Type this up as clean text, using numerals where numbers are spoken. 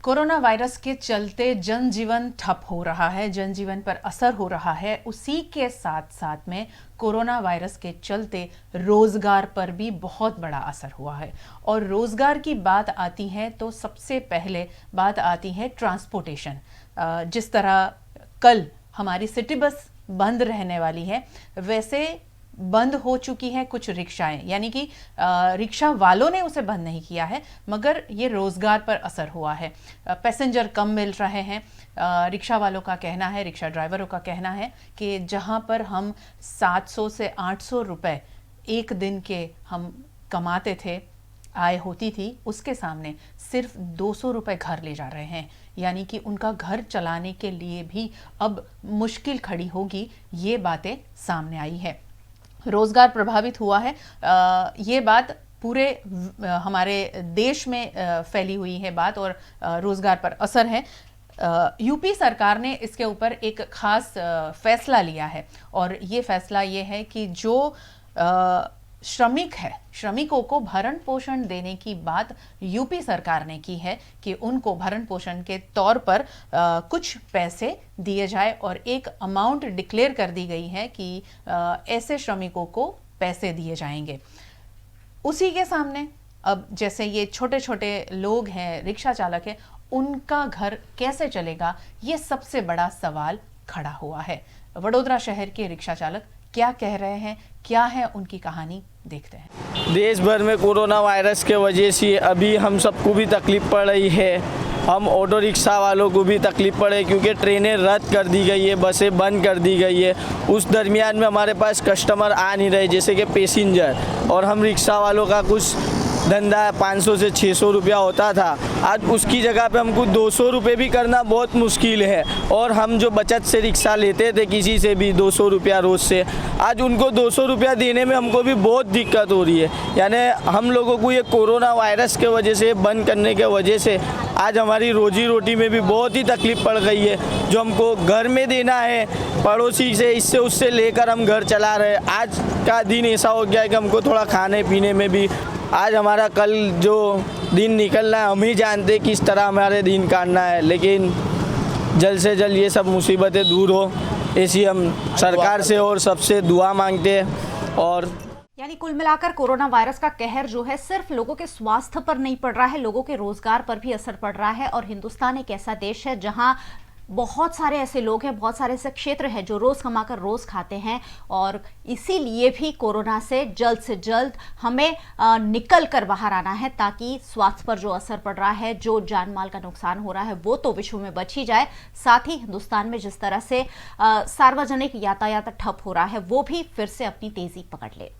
Corona virus के चलते जनजीवन ठप हो रहा है, जनजीवन पर असर हो रहा है। उसी के साथ साथ में कोरोना वायरस के चलते रोजगार पर भी बहुत बड़ा असर हुआ है। और रोजगार की बात आती है तो सबसे पहले बात आती है ट्रांसपोर्टेशन। जिस तरह कल हमारी सिटी बस बंद रहने वाली है, वैसे बंद हो चुकी है कुछ रिक्शाएं, यानी कि रिक्शा वालों ने उसे बंद नहीं किया है, मगर ये रोजगार पर असर हुआ है। पैसेंजर कम मिल रहे हैं। रिक्शा वालों का कहना है, रिक्शा ड्राइवरों का कहना है कि जहां पर हम 700 से 800 रुपए एक दिन के हम कमाते थे, आय होती थी, उसके सामने सिर्फ 200 रुपए घर ले जा रहे हैं। यानी कि उनका घर चलाने के लिए भी अब मुश्किल खड़ी होगी। ये बातें सामने आई है। रोजगार प्रभावित हुआ है, ये बात पूरे हमारे देश में फैली हुई है बात, और रोजगार पर असर है। यूपी सरकार ने इसके ऊपर एक खास फैसला लिया है, और ये फैसला ये है कि जो श्रमिक है, श्रमिकों को भरण पोषण देने की बात यूपी सरकार ने की है कि उनको भरण पोषण के तौर पर कुछ पैसे दिए जाए, और एक अमाउंट डिक्लेयर कर दी गई है कि ऐसे श्रमिकों को पैसे दिए जाएंगे। उसी के सामने अब जैसे ये छोटे छोटे लोग हैं, रिक्शा चालक हैं, उनका घर कैसे चलेगा, ये सबसे बड़ा सवाल खड़ा हुआ है। वडोदरा शहर के रिक्शा चालक क्या कह रहे हैं, क्या है उनकी कहानी, देखते हैं। देश भर में कोरोना वायरस के वजह से अभी हम सबको भी तकलीफ पड़ रही है। हम ऑटो रिक्शा वालों को भी तकलीफ पड़े क्योंकि ट्रेनें रद्द कर दी गई है, बसें बंद कर दी गई है। उस दरमियान में हमारे पास कस्टमर आ नहीं रहे, जैसे कि पैसेंजर, और हम रिक्शा वालों का कुछ धंधा 500 से 600 रुपया होता था, आज उसकी जगह पे हमको 200 रुपये भी करना बहुत मुश्किल है। और हम जो बचत से रिक्शा लेते थे किसी से भी 200 रुपया रोज़ से, आज उनको 200 रुपया देने में हमको भी बहुत दिक्कत हो रही है। यानी हम लोगों को ये कोरोना वायरस के वजह से, बंद करने के वजह से आज हमारी रोजी रोटी में भी बहुत ही तकलीफ़ पड़ गई है। जो हमको घर में देना है पड़ोसी से, इससे उससे लेकर हम घर चला रहे। आज का दिन ऐसा हो गया है कि हमको थोड़ा खाने पीने में भी, आज हमारा कल जो दिन निकलना है हम ही जानते किस तरह हमारे दिन काटना है, लेकिन जल्द से जल्द ये सब मुसीबतें दूर हो, ऐसी हम सरकार से और सबसे दुआ मांगते हैं। और यानी कुल मिलाकर कोरोना वायरस का कहर जो है सिर्फ लोगों के स्वास्थ्य पर नहीं पड़ रहा है, लोगों के रोजगार पर भी असर पड़ रहा है। और हिंदुस्तान एक ऐसा देश है जहां बहुत सारे ऐसे लोग हैं, बहुत सारे ऐसे क्षेत्र हैं जो रोज कमाकर रोज खाते हैं, और इसीलिए भी कोरोना से जल्द हमें निकल कर बाहर आना है, ताकि स्वास्थ्य पर जो असर पड़ रहा है, जो जान माल का नुकसान हो रहा है, वो तो विश्व में बच ही जाए, साथ ही हिंदुस्तान में जिस तरह से सार्वजनिक यातायात ठप हो रहा है वो भी फिर से अपनी तेजी पकड़ ले।